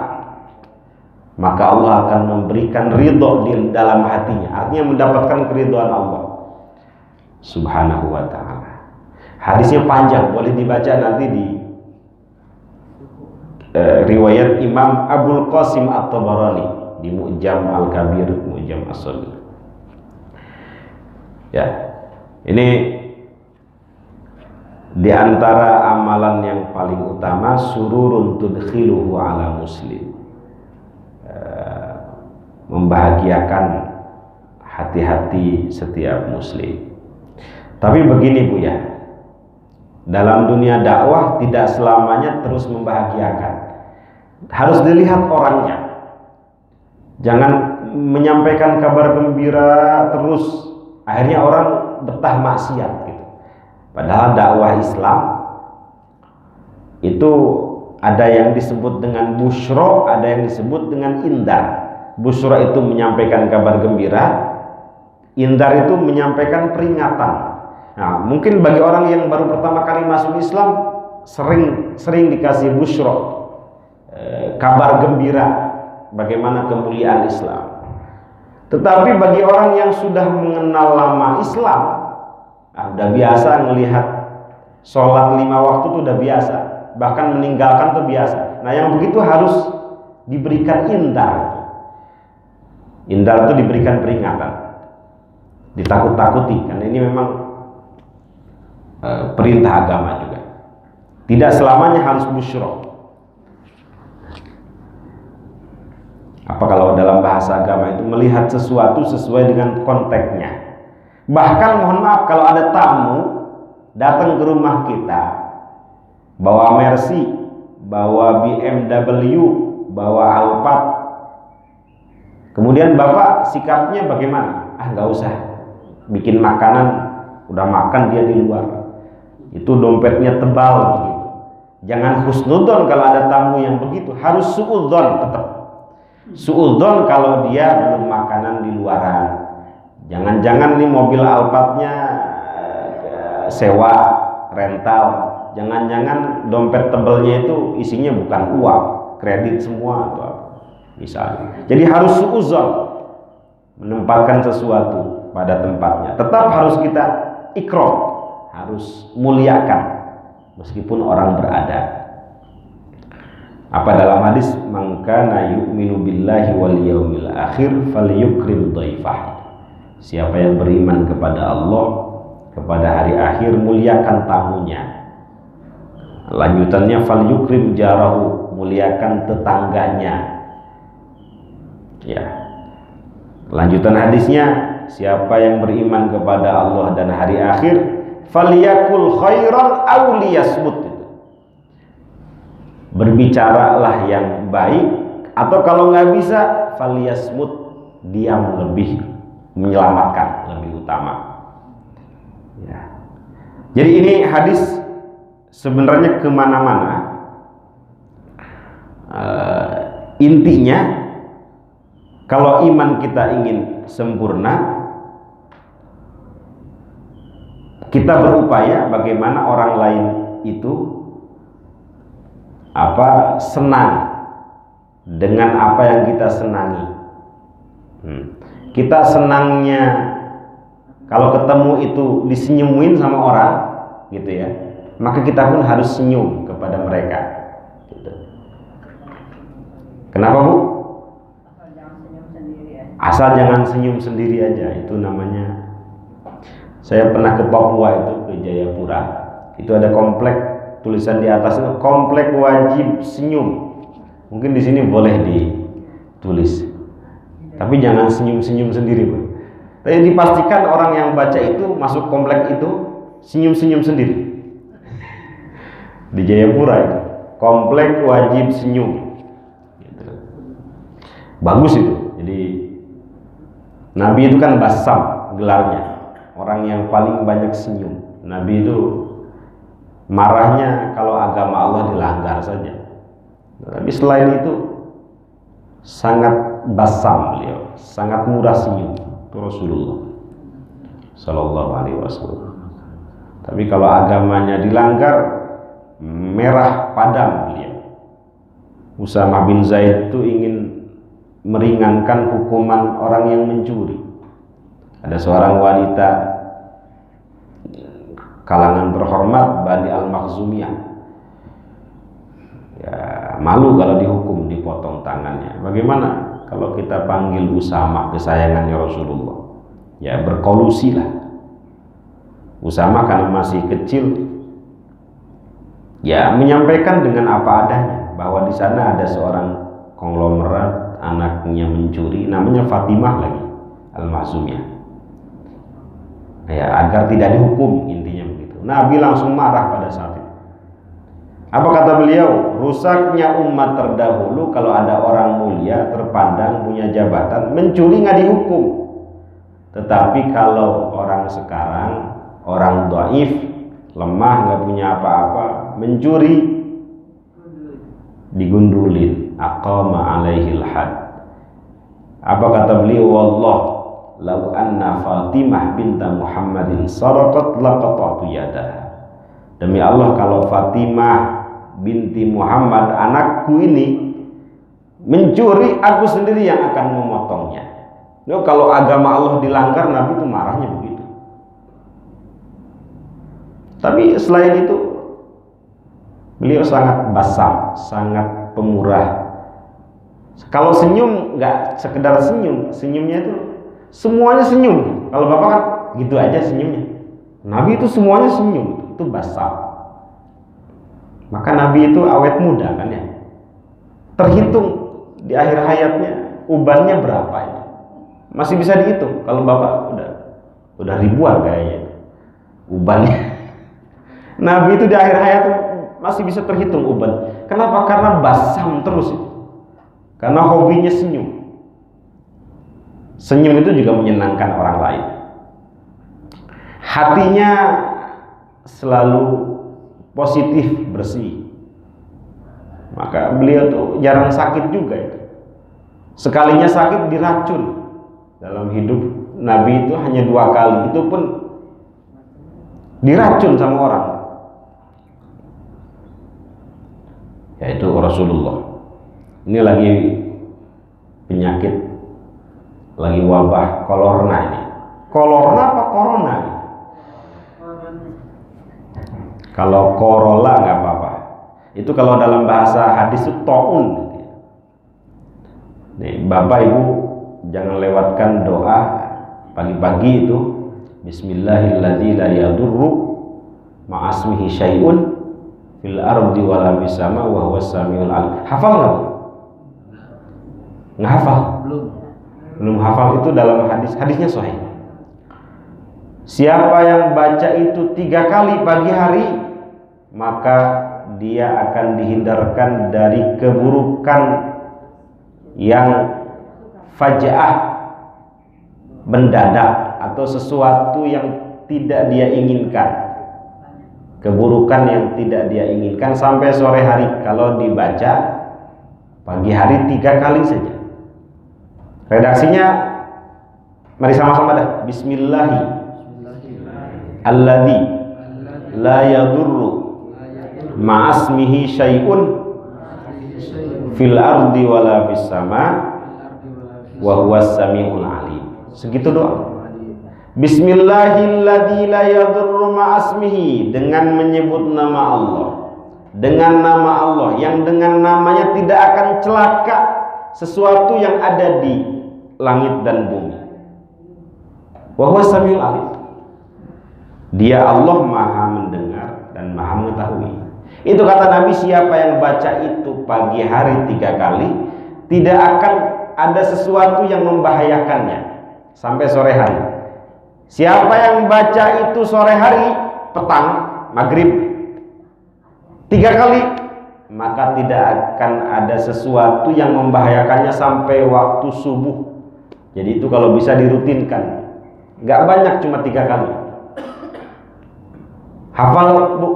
Speaker 1: maka Allah akan memberikan ridho di dalam hatinya, artinya mendapatkan keridhaan Allah Subhanahu wa ta'ala. Hadisnya panjang, boleh dibaca nanti di riwayat Imam Abul Qasim At-Tabarani di Mu'jam Al-Kabir, Mu'jam As-Saghir. Ya, ini di antara amalan yang paling utama, sururun tudkhiluhu ala muslim, membahagiakan hati-hati setiap muslim. Tapi begini Bu ya, dalam dunia dakwah tidak selamanya terus membahagiakan, harus dilihat orangnya. Jangan menyampaikan kabar gembira terus, akhirnya orang betah maksiat gitu. Padahal dakwah Islam itu ada yang disebut dengan busyra, ada yang disebut dengan indar. Busyra itu menyampaikan kabar gembira, indar itu menyampaikan peringatan. Nah, mungkin bagi orang yang baru pertama kali masuk Islam sering dikasih busyra, kabar gembira bagaimana kemuliaan Islam. Tetapi bagi orang yang sudah mengenal lama Islam, udah biasa melihat sholat 5 waktu itu udah biasa, bahkan meninggalkan itu biasa. Nah, yang begitu harus diberikan indar. Indal itu diberikan peringatan, ditakut-takuti, karena ini memang perintah agama juga. Tidak selamanya harus busyra. Apa kalau dalam bahasa agama itu melihat sesuatu sesuai dengan konteksnya. Bahkan mohon maaf, kalau ada tamu datang ke rumah kita bawa Mercy, bawa BMW, bawa Alphard, kemudian Bapak sikapnya bagaimana? Nggak usah, bikin makanan, udah makan dia di luar, itu dompetnya tebal begitu. Jangan husnudzon kalau ada tamu yang begitu, harus suudzon tetap. Suudzon kalau dia belum makanan di luaran. Jangan-jangan nih mobil Alphardnya sewa, rental. Jangan-jangan dompet tebelnya itu isinya bukan uang, kredit semua atau apa misalnya. Jadi harus suudzon, menempatkan sesuatu pada tempatnya. Tetap harus kita ikram, harus muliakan meskipun orang berada. Apa dalam hadis, man kana yu'minu billahi wal yaumil akhir falyukrim dhaifah. Siapa yang beriman kepada Allah, kepada hari akhir, muliakan tamunya. Lanjutannya falyukrim jarahu, muliakan tetangganya. Ya. Lanjutan hadisnya, siapa yang beriman kepada Allah dan hari akhir, falyakul khairan aw liyasmut. Berbicaralah yang baik, atau kalau nggak bisa falyasmut, diam lebih menyelamatkan, lebih utama. Ya. Jadi ini hadis sebenarnya kemana-mana. Intinya, kalau iman kita ingin sempurna, kita berupaya bagaimana orang lain itu senang dengan apa yang kita senangi. Kita senangnya kalau ketemu itu disenyumin sama orang gitu ya, maka kita pun harus senyum kepada mereka gitu. Kenapa Bu? Asal jangan senyum sendiri aja. Itu namanya, saya pernah ke Papua itu, ke Jayapura, itu ada komplek, tulisan di atasnya komplek wajib senyum. Mungkin di sini boleh ditulis. Tapi jangan senyum-senyum sendiri, Pak. Tapi dipastikan orang yang baca itu masuk komplek itu senyum-senyum sendiri. Di Jayapura itu komplek wajib senyum. Gitu. Bagus itu. Jadi Nabi itu kan basam gelarnya, orang yang paling banyak senyum. Nabi itu marahnya kalau agama Allah dilanggar saja. Tapi selain itu sangat basam beliau, sangat murah senyum. Itu Rasulullah Sallallahu Alaihi Wasallam. Tapi kalau agamanya dilanggar, merah padam beliau. Usamah bin Zaid itu ingin meringankan hukuman orang yang mencuri. Ada seorang wanita kalangan terhormat Bani Al-Makhzumiyah, ya malu kalau dihukum, dipotong tangannya. Bagaimana kalau kita panggil Usamah, kesayangannya Rasulullah? Ya berkolusi lah. Usamah karena masih kecil, ya menyampaikan dengan apa adanya, bahwa di sana ada seorang konglomerat, anaknya mencuri, namanya Fatimah lagi Al-Makhzumiyah. Ya agar tidak dihukum, intinya begitu. Nabi langsung marah pada saat itu. Apa kata beliau? Rusaknya umat terdahulu kalau ada orang mulia, terpandang, punya jabatan, mencuri nggak dihukum. Tetapi kalau orang sekarang, orang dhaif, lemah, nggak punya apa-apa, mencuri, digundulin, aqama alaihil had. Apa kata beliau? Wallah, lau anna Fatimah binta Muhammadin saraqat laqata'tu yadaha. Demi Allah, kalau Fatimah binti Muhammad, anakku ini, mencuri, aku sendiri yang akan memotongnya. Nah, kalau agama Allah dilanggar, Nabi itu marahnya begitu. Tapi selain itu, beliau sangat basam, sangat pemurah Kalau senyum nggak sekedar senyum, senyumnya itu semuanya senyum. Kalau Bapak kan gitu aja senyumnya. Nabi itu semuanya senyum, itu basam. Maka Nabi itu awet muda kan ya. Terhitung di akhir hayatnya ubannya berapa itu? Masih bisa dihitung. Kalau Bapak udah ribuan kayaknya ubannya. Nabi itu di akhir hayat masih bisa terhitung uban. Kenapa? Karena basam terus itu. Karena hobinya senyum. Senyum itu juga menyenangkan orang lain. Hatinya selalu positif, bersih. Maka beliau tuh jarang sakit juga itu. Sekalinya sakit diracun. Dalam hidup Nabi itu hanya 2 kali. Itu pun diracun sama orang. Yaitu Rasulullah. Ini lagi penyakit, lagi wabah kolorna ini. Kolorna apa corona? Kalau korola nggak apa-apa. Itu kalau dalam bahasa hadis itu taun. Nih, Bapak Ibu jangan lewatkan doa pagi-pagi itu. Bismillahilladzi la yadurru ma'asmihi syai'un fil ardi wala fis sama wa huwas samiul alim. Hafal nggak? Nggak hafal? Belum hafal. Itu dalam hadisnya sahih. Siapa yang baca itu 3 kali pagi hari, maka dia akan dihindarkan dari keburukan yang faja'ah, mendadak, atau sesuatu yang tidak dia inginkan. Keburukan yang tidak dia inginkan sampai sore hari. Kalau dibaca pagi hari 3 kali saja. Redaksinya mari sama-sama dah. Bismillahi alladzi la yadurru ma'asmihi syai'un fil ardi wala fis sama wa huwas samiul alim. Segitu doa. Bismillahilladzi la yadurru ma'asmihi, dengan menyebut nama Allah, dengan nama Allah yang dengan namanya tidak akan celaka sesuatu yang ada di langit dan bumi. Wa huwas samiul alim. Dia Allah Maha mendengar dan Maha mengetahui. Itu kata Nabi, siapa yang baca itu pagi hari 3 kali, tidak akan ada sesuatu yang membahayakannya sampai sore hari. Siapa yang baca itu sore hari, petang, maghrib 3 kali, maka tidak akan ada sesuatu yang membahayakannya sampai waktu subuh. Jadi itu kalau bisa dirutinkan. Nggak banyak, cuma 3 kali. Hafal Bu?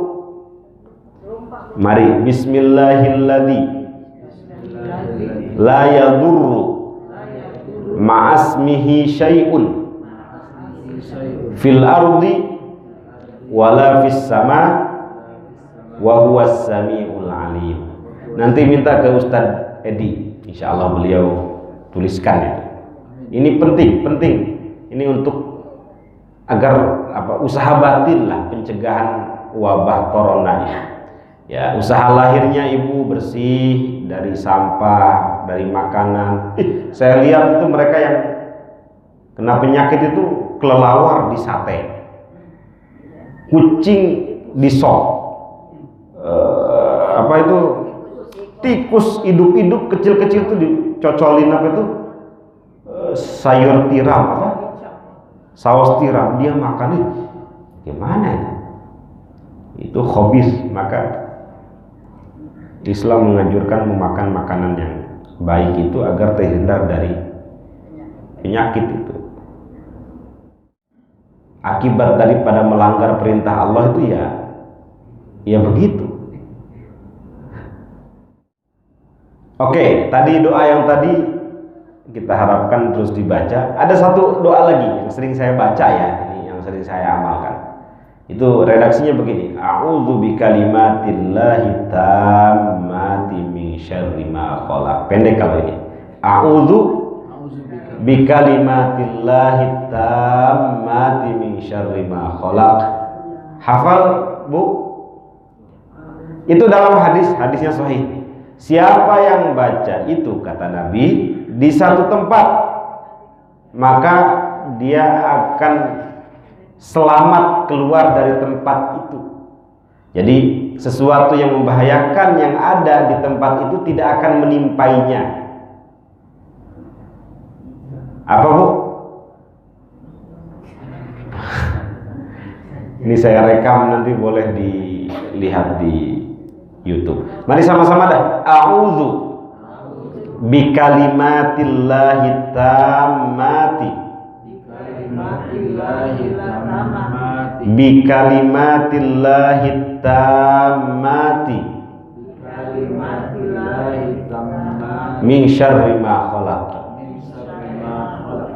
Speaker 1: Mari. Bismillahilladzi la yadurru ma'asmihi syai'un fil ardi wala fis sama wa huwas samiul alim. Nanti minta ke Ustadz Edi, insyaallah beliau tuliskan itu. Ini penting. Ini untuk agar usaha batin lah pencegahan wabah corona ini. Ya, usaha lahirnya ibu bersih dari sampah, dari makanan. Saya lihat itu mereka yang kena penyakit itu kelelawar di sate, kucing di sop, tikus hidup-hidup kecil-kecil itu dicocolin sayur tiram saus tiram, dia makan nih. Gimana itu? Itu khabis. Maka Islam menganjurkan memakan makanan yang baik itu agar terhindar dari penyakit itu. Akibat daripada melanggar perintah Allah itu ya begitu. Oke, tadi doa yang tadi kita harapkan terus dibaca. Ada satu doa lagi yang sering saya baca ya, ini yang sering saya amalkan. Itu redaksinya begini: A'udzu bikalimatillahi tammati min syarri ma khalaq. Pendek kalau ini. A'udzu bikalimatillahi tammati min syarri ma khalaq. Hafal Bu? Itu dalam hadisnya sahih. Siapa yang baca itu, kata Nabi, di satu tempat, maka dia akan selamat keluar dari tempat itu. Jadi sesuatu yang membahayakan yang ada di tempat itu tidak akan menimpainya. Apa, Bu? Ini saya rekam, nanti boleh dilihat di YouTube. Mari sama-sama dah. A'udzu bikalimatillahi tammati. Bikalimatillahi tammati. Min syarri ma khalaq.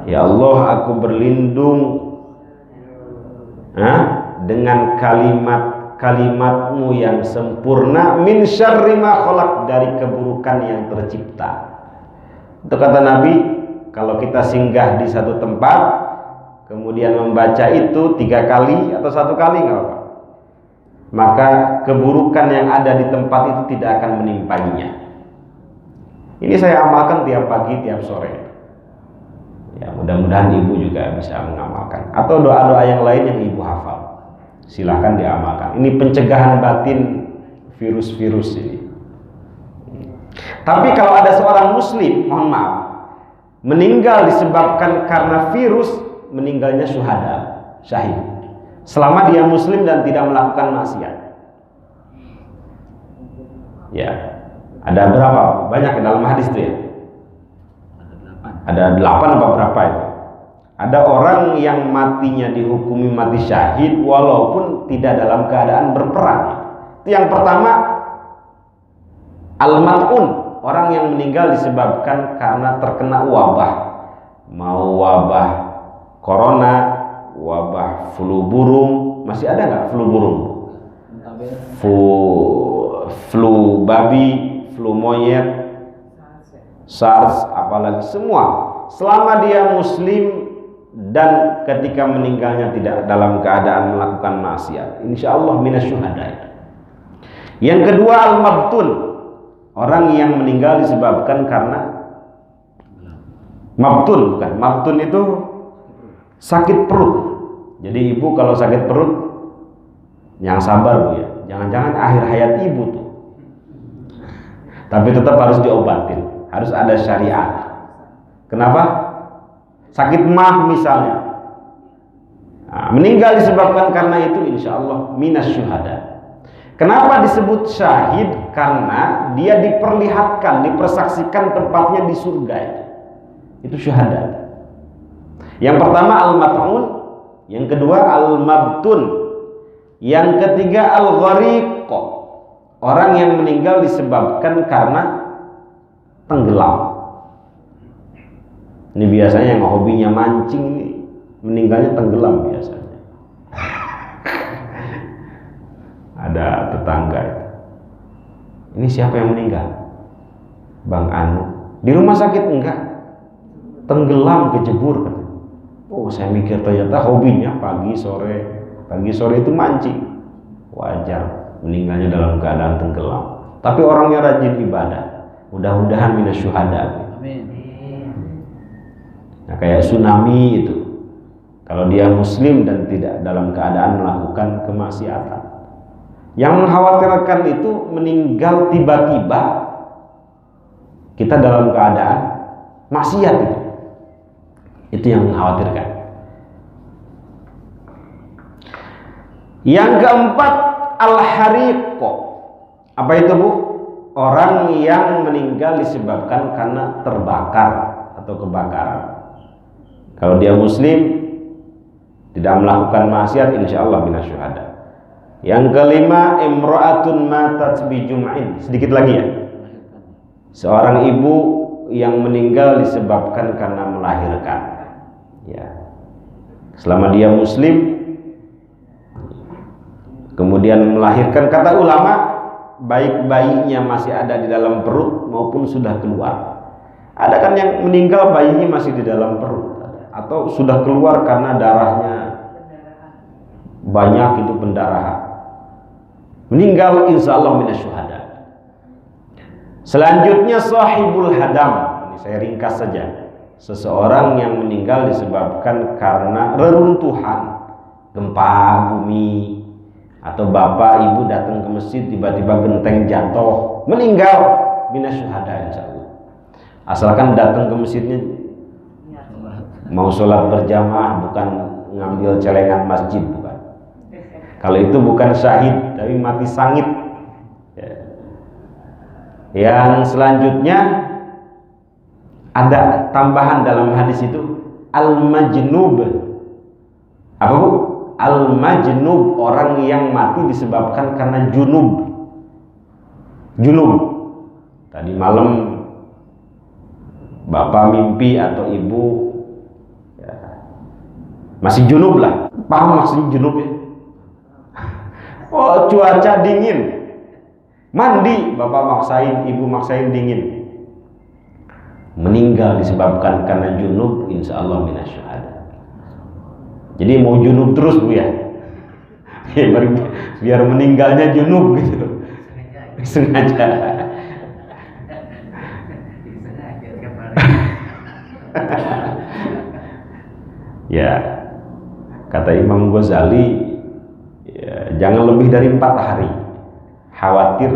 Speaker 1: Ya Allah, aku berlindung dengan kalimat-kalimatmu yang sempurna, min syarri ma khalaq, dari keburukan yang tercipta. Itu kata Nabi, kalau kita singgah di satu tempat kemudian membaca itu 3 kali atau 1 kali nggak apa-apa, maka keburukan yang ada di tempat itu tidak akan menimpainya. Ini saya amalkan tiap pagi, tiap sore. Ya, mudah-mudahan ibu juga bisa mengamalkan, atau doa-doa yang lain yang ibu hafal. Silahkan diamalkan. Ini pencegahan batin virus-virus ini. Tapi kalau ada seorang muslim, mohon maaf, meninggal disebabkan karena virus, meninggalnya syuhada, syahid, selama dia muslim dan tidak melakukan maksiat. Ya, ada berapa? Banyak ke dalam hadis itu ya. Ada 8 apa berapa itu? Ada orang yang matinya dihukumi mati syahid walaupun tidak dalam keadaan berperang. Itu yang pertama, al-mat'un, orang yang meninggal disebabkan karena terkena wabah. Mau wabah corona, wabah flu burung, masih ada nggak flu burung? Flu babi, flu monyet, SARS, apalagi semua. Selama dia muslim dan ketika meninggalnya tidak dalam keadaan melakukan maksiat, insya Allah minasyuhada. Yang kedua, al-mabtun, orang yang meninggal disebabkan karena mabtun, bukan, mabtun itu sakit perut. Jadi ibu kalau sakit perut, yang sabar Bu ya, jangan-jangan akhir hayat ibu tuh. Tapi tetap harus diobatin, harus ada syariat. Kenapa? Sakit mah misalnya, meninggal disebabkan karena itu, insya Allah minasyuhada. Kenapa disebut syahid? Karena dia diperlihatkan, dipersaksikan tempatnya di surga itu syuhada. Yang pertama al-mat'un, yang kedua al-mabtun, yang ketiga al-ghariq, orang yang meninggal disebabkan karena tenggelam. Ini biasanya yang hobinya mancing ini meninggalnya tenggelam biasanya. Ada tetangga itu, ini siapa yang meninggal? Bang Anu. Di rumah sakit enggak, tenggelam, kejebur. Oh, saya mikir ternyata hobinya pagi sore itu mancing. Wajar meninggalnya dalam keadaan tenggelam. Tapi orangnya rajin ibadah. Mudah-mudahan minasyuhada. Amin. Nah, kayak tsunami itu, kalau dia muslim dan tidak dalam keadaan melakukan kemaksiatan. Yang mengkhawatirkan itu meninggal tiba-tiba kita dalam keadaan maksiat itu yang mengkhawatirkan. Yang keempat, al-hariq. Apa itu Bu? Orang yang meninggal disebabkan karena terbakar atau kebakaran. Kalau dia muslim tidak melakukan maksiat, insya Allah minasyuhada. Yang kelima, imra'atun matat bi jum'in. Sedikit lagi ya. Seorang ibu yang meninggal disebabkan karena melahirkan. Ya. Selama dia muslim kemudian melahirkan, kata ulama, baik bayinya masih ada di dalam perut maupun sudah keluar. Ada kan yang meninggal bayinya masih di dalam perut, atau sudah keluar karena darahnya banyak, itu pendarahan. Meninggal insya Allah minasyuhada. Selanjutnya sahibul hadam. Ini saya ringkas saja. Seseorang yang meninggal disebabkan karena reruntuhan, gempa bumi, atau bapak ibu datang ke masjid tiba-tiba genteng jatuh, meninggal, minasyuhada insyaallah. Asalkan datang ke masjidnya mau sholat berjamaah, bukan ngambil celengan masjid, bukan. Kalau itu bukan syahid, tapi mati sangit. Yang selanjutnya ada tambahan dalam hadis itu, al-majnub. Apa bu? Al-majnub, orang yang mati disebabkan karena junub. Junub. Tadi malam bapak mimpi atau ibu ya, masih junub lah. Paham maksudnya junub ya? Oh, cuaca dingin, mandi, bapak maksain, ibu maksain dingin, meninggal disebabkan karena junub, insya Allah minasyuhada. Jadi mau junub terus bu ya, biar meninggalnya junub gitu, sengaja. Ya, kata Imam Ghazali, ya, jangan lebih dari 4 hari. Khawatir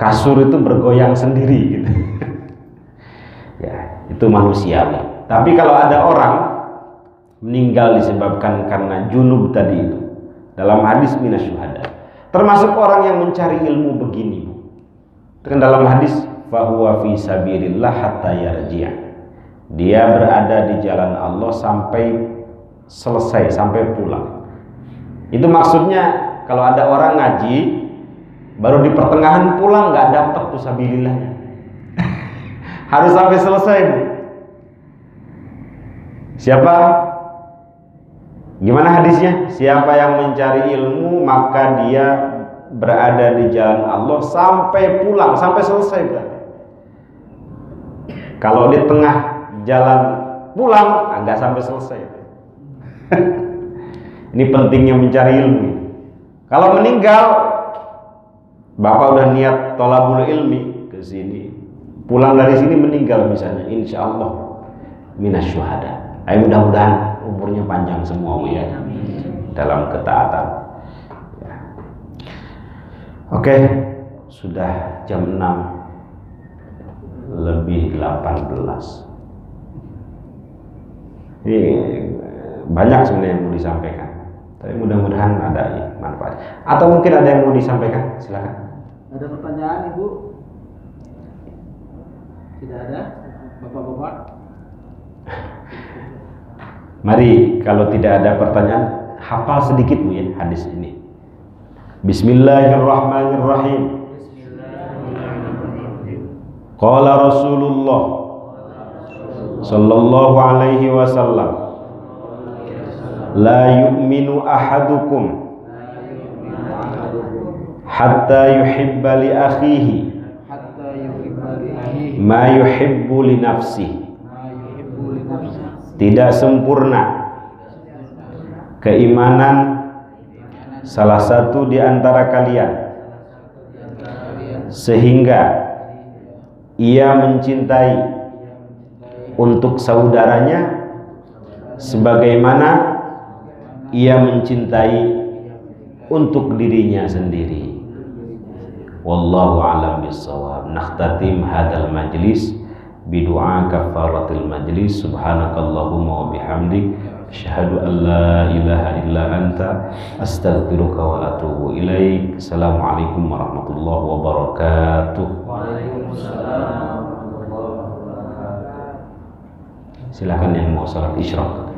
Speaker 1: kasur itu bergoyang sendiri gitu. Ya, itu manusiawi. Tapi kalau ada orang meninggal disebabkan karena junub tadi itu, dalam hadis minasyuhada, termasuk orang yang mencari ilmu begini bu. Kan dalam hadis fahuwa fi sabilillah hatta yarji'. Dia berada di jalan Allah sampai selesai, sampai pulang. Itu maksudnya kalau ada orang ngaji baru di pertengahan pulang, nggak dapat tuh sabilillahnya. Harus sampai selesai bu. Siapa? Gimana hadisnya? Siapa yang mencari ilmu maka dia berada di jalan Allah sampai pulang, sampai selesai berarti. Kalau di tengah jalan pulang nggak sampai selesai. Ini pentingnya mencari ilmu. Kalau meninggal, bapak udah niat tolabul ilmi ke sini, pulang dari sini meninggal misalnya, insya Allah minasyuhada. Ayo mudah-mudahan umurnya panjang semua ya, dalam ketaatan. Ya. Oke, sudah jam 6 lebih 18. Ini banyak sebenarnya yang mau disampaikan, tapi mudah-mudahan ada manfaat. Atau mungkin ada yang mau disampaikan, silakan.
Speaker 2: Ada pertanyaan ibu? Tidak ada, bapak-bapak?
Speaker 1: Mari, kalau tidak ada pertanyaan, hafal sedikit bu ya hadis ini. Bismillahirrahmanirrahim. Qala Rasulullah sallallahu alaihi wasallam, la yu'minu ahadukum hatta yuhibba li akhihi ma yuhibbu li nafsihi. Tidak sempurna keimanan salah satu di antara kalian sehingga ia mencintai untuk saudaranya sebagaimana ia mencintai untuk dirinya sendiri. Wallahu a'lam bissawab. Nakhtatim hadzal majlis bidu'a kafaratil majlis. Subhanakallahumma wa bihamdik asyhadu an la ilaha illa anta astaghfiruka wa atubu ilaik. Assalamualaikum warahmatullahi wabarakatuh. Waalaikumsalam. Silakan yang mau salat isyraq.